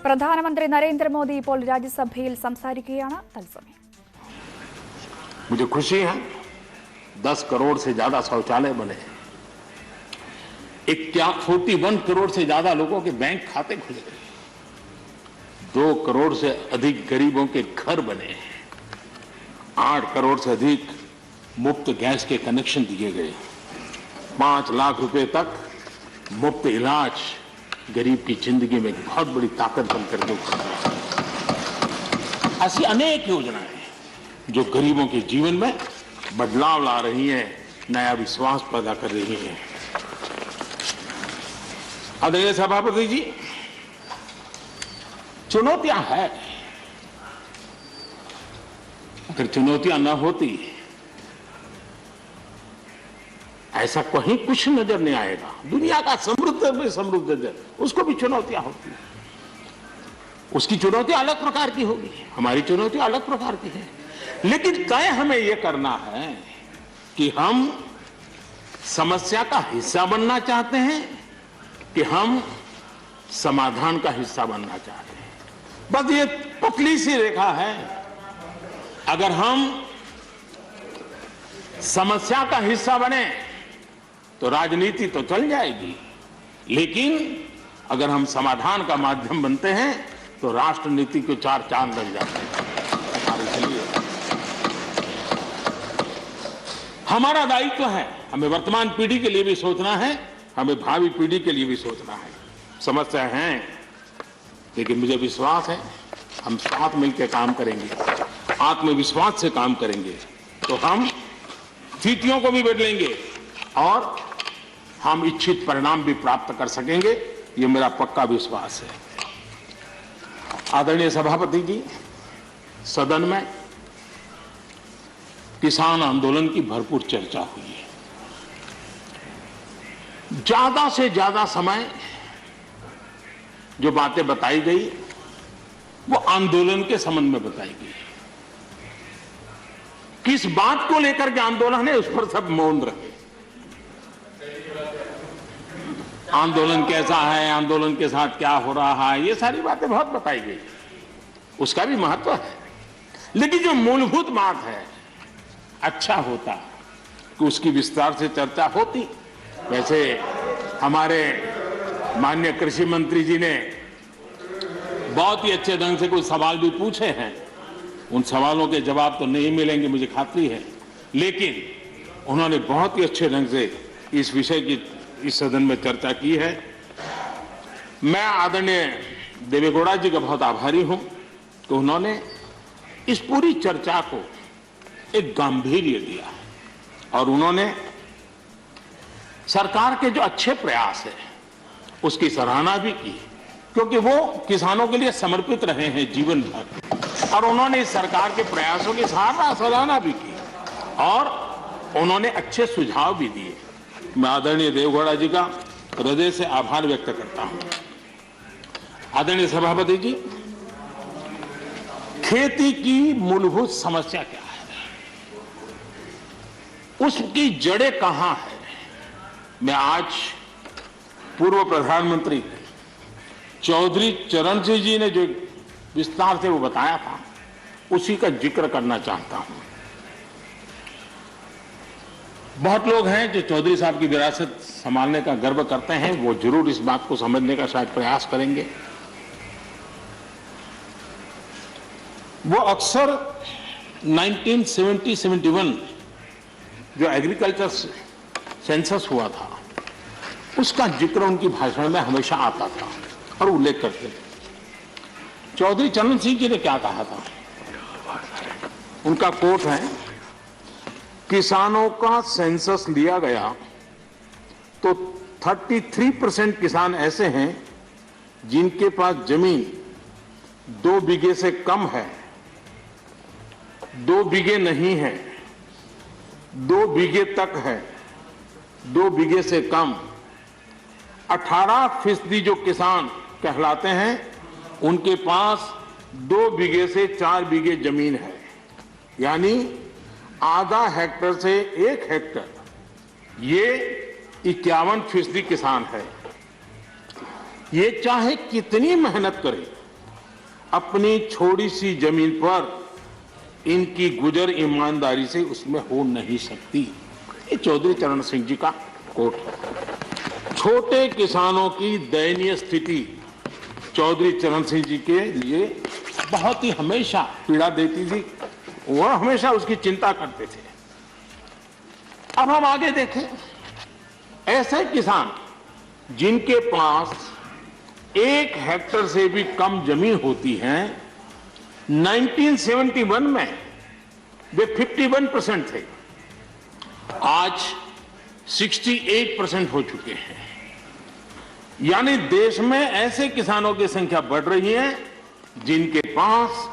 പ്രധാനമന്ത്രി നരേന്ദ്രമോദി ഇപ്പോൾ രാജ്യസഭയിൽ സംസാരിക്കുകയാണ്. തത്സമയം मुझे खुशी है 10 करोड़ से ज्यादा शौचालय बने, 41 करोड़ से ज्यादा लोगों के बैंक खाते खुले, 2 करोड़ से अधिक गरीबों के घर बने, 8 करोड़ से अधिक मुफ्त गैस के कनेक्शन दिए गए, 5 लाख रुपए तक मुफ्त इलाज गरीब की जिंदगी में बहुत बड़ी ताकत बनकर के उभरी। ऐसी अनेक योजनाएं जो गरीबों के जीवन में बदलाव ला रही हैं, नया विश्वास पैदा कर रही हैं। आदरणीय सभापति जी, चुनौतियां हैं, अगर चुनौतियां न होती ऐसा कहीं कुछ नजर नहीं आएगा। दुनिया का समृद्ध में समृद्ध जगत, उसको भी चुनौतियां होती हैं, उसकी चुनौती अलग प्रकार की होगी, हमारी चुनौती अलग प्रकार की है। लेकिन तय हमें यह करना है कि हम समस्या का हिस्सा बनना चाहते हैं कि हम समाधान का हिस्सा बनना चाहते हैं। बस ये पतली सी रेखा है। अगर हम समस्या का हिस्सा बने तो राजनीति तो चल जाएगी, लेकिन अगर हम समाधान का माध्यम बनते हैं तो राष्ट्रनीति को 4 चांद लग जाते हैं। इसलिए हमारा दायित्व है, हमें वर्तमान पीढ़ी के लिए भी सोचना है, हमें भावी पीढ़ी के लिए भी सोचना है। समस्या है, लेकिन मुझे विश्वास है हम साथ मिलकर काम करेंगे, आत्मविश्वास से काम करेंगे तो हम स्थितियों को भी बदलेंगे और हम इच्छित परिणाम भी प्राप्त कर सकेंगे। ये मेरा पक्का विश्वास है। आदरणीय सभापति जी, सदन में किसान आंदोलन की भरपूर चर्चा हुई है। ज्यादा से ज्यादा समय जो बातें बताई गई वो आंदोलन के संबंध में बताई गई। किस बात को लेकर के आंदोलन है उस पर सब मौन रहे। आंदोलन कैसा है, आंदोलन के साथ क्या हो रहा है, ये सारी बातें बहुत बताई गई, उसका भी महत्व है। लेकिन जो मूलभूत बात है, अच्छा होता कि उसकी विस्तार से चर्चा होती। वैसे हमारे माननीय कृषि मंत्री जी ने बहुत ही अच्छे ढंग से कुछ सवाल भी पूछे हैं, उन सवालों के जवाब तो नहीं मिलेंगे मुझे खात्री है, लेकिन उन्होंने बहुत ही अच्छे ढंग से इस विषय की इस सदन में चर्चा की है। मैं आदरणीय देवेगौड़ा जी का बहुत आभारी हूं कि उन्होंने इस पूरी चर्चा को एक गांभीर्य दिया और उन्होंने सरकार के जो अच्छे प्रयास है उसकी सराहना भी की, क्योंकि वो किसानों के लिए समर्पित रहे हैं जीवन भर, और उन्होंने इस सरकार के प्रयासों की सराहना भी की और उन्होंने अच्छे सुझाव भी दिए। मैं आदरणीय देवेगौड़ा जी का हृदय से आभार व्यक्त करता हूं। आदरणीय सभापति जी, खेती की मूलभूत समस्या क्या है, उसकी जड़ें कहां है, मैं आज पूर्व प्रधानमंत्री चौधरी चरण सिंह जी ने जो विस्तार से वो बताया था उसी का जिक्र करना चाहता हूं। बहुत लोग हैं जो चौधरी साहब की विरासत संभालने का गर्व करते हैं, वो जरूर इस बात को समझने का शायद प्रयास करेंगे। वो अक्सर 1970-71 जो एग्रीकल्चर सेंसस हुआ था उसका जिक्र उनकी भाषण में हमेशा आता था और उल्लेख करते थे। चौधरी चरण सिंह जी ने क्या कहा था, उनका कोट है, किसानों का सेंसस लिया गया तो 33% किसान ऐसे हैं जिनके पास जमीन 2 बीघे से कम है, 2 बीघे नहीं है, 2 बीघे तक है, 2 बीघे से कम। 18% जो किसान कहलाते हैं उनके पास 2 बीघे से 4 बीघे जमीन है, यानी आधा हेक्टर से 1 हेक्टर, ये 51% किसान है। ये चाहे कितनी मेहनत करे, अपनी छोटी सी जमीन पर इनकी गुजर ईमानदारी से उसमें हो नहीं सकती। ये चौधरी चरण सिंह जी का कोट है। छोटे किसानों की दयनीय स्थिति चौधरी चरण सिंह जी के लिए बहुत ही हमेशा पीड़ा देती थी। वह हमेशा उसकी चिंता करते थे। अब हम आगे देखें, ऐसे किसान जिनके पास 1 हेक्टेयर से भी कम जमीन होती है, 1971 में वे 51% थे, आज 68% हो चुके हैं। यानी देश में ऐसे किसानों की संख्या बढ़ रही है जिनके पास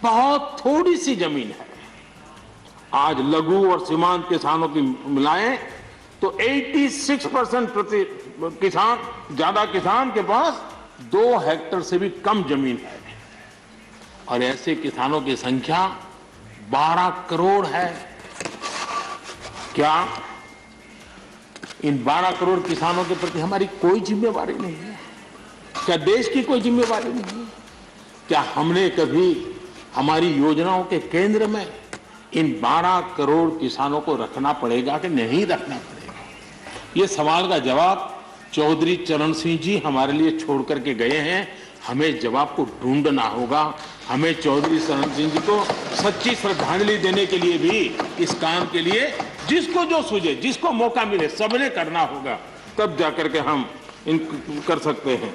बहुत थोड़ी सी जमीन है। आज लघु और सीमांत किसानों की मिलाएं तो 86% ज्यादा किसान के पास 2 हेक्टेयर से भी कम जमीन है और ऐसे किसानों की संख्या 12 करोड़ है। क्या इन 12 करोड़ किसानों के प्रति हमारी कोई जिम्मेवारी नहीं है? क्या देश की कोई जिम्मेवारी नहीं है? क्या हमने कभी हमारी योजनाओं के केंद्र में इन 12 करोड़ किसानों को रखना पड़ेगा कि नहीं रखना पड़ेगा? ये सवाल का जवाब चौधरी चरण सिंह जी हमारे लिए छोड़ करके गए हैं। हमें जवाब को ढूंढना होगा। हमें चौधरी चरण सिंह जी को सच्ची श्रद्धांजलि देने के लिए भी इस काम के लिए जिसको जो सूझे, जिसको मौका मिले, सबने करना होगा, तब जाकर के हम इन कर सकते हैं।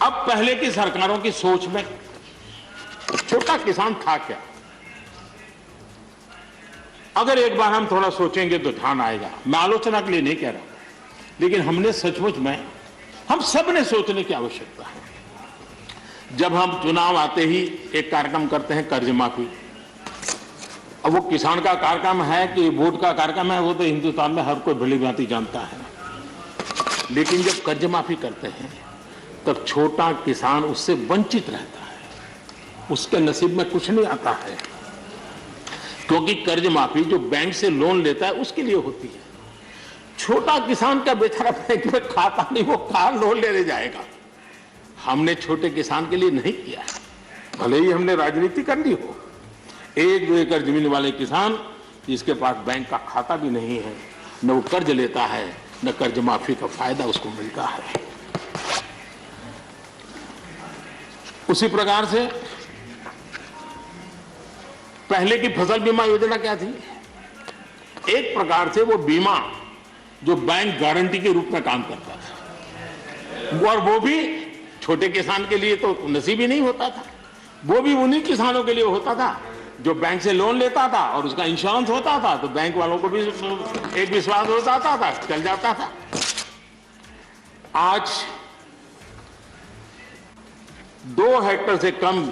अब पहले की सरकारों की सोच में छोटा किसान था क्या? अगर एक बार हम थोड़ा सोचेंगे तो ध्यान आएगा। मैं आलोचना के लिए नहीं कह रहा, लेकिन हमने सचमुच में हम सब ने सोचने की आवश्यकता है। जब हम चुनाव आते ही एक कार्यक्रम करते हैं कर्ज माफी। अब वो किसान का कार्यक्रम है कि वोट का कार्यक्रम है, वो तो हिंदुस्तान में हर कोई भली भांति जानता है। लेकिन जब कर्ज माफी करते हैं तब छोटा किसान उससे वंचित रहता है, उसके नसीब में कुछ नहीं आता है, क्योंकि कर्ज माफी जो बैंक से लोन लेता है उसके लिए होती है। छोटा किसान का बेचारा बैंक में खाता नहीं, वो कार लोन लेने जाएगा। हमने छोटे किसान के लिए नहीं किया है, भले ही हमने राजनीति कर ली हो। 1-2 एकड़ जमीन वाले किसान जिसके पास बैंक का खाता भी नहीं है, न वो कर्ज लेता है, न कर्ज माफी का फायदा उसको मिलता है। उसी प्रकार से पहले की फसल बीमा योजना क्या थी? एक प्रकार से वो बीमा जो बैंक गारंटी के रूप में काम करता था, और वो भी छोटे किसान के लिए तो नसीब ही नहीं होता था। वो भी उन्हीं किसानों के लिए होता था जो बैंक से लोन लेता था और उसका इंश्योरेंस होता था, तो बैंक वालों को भी एक विश्वास होता था, चल जाता था। आज 2 हेक्टेयर से कम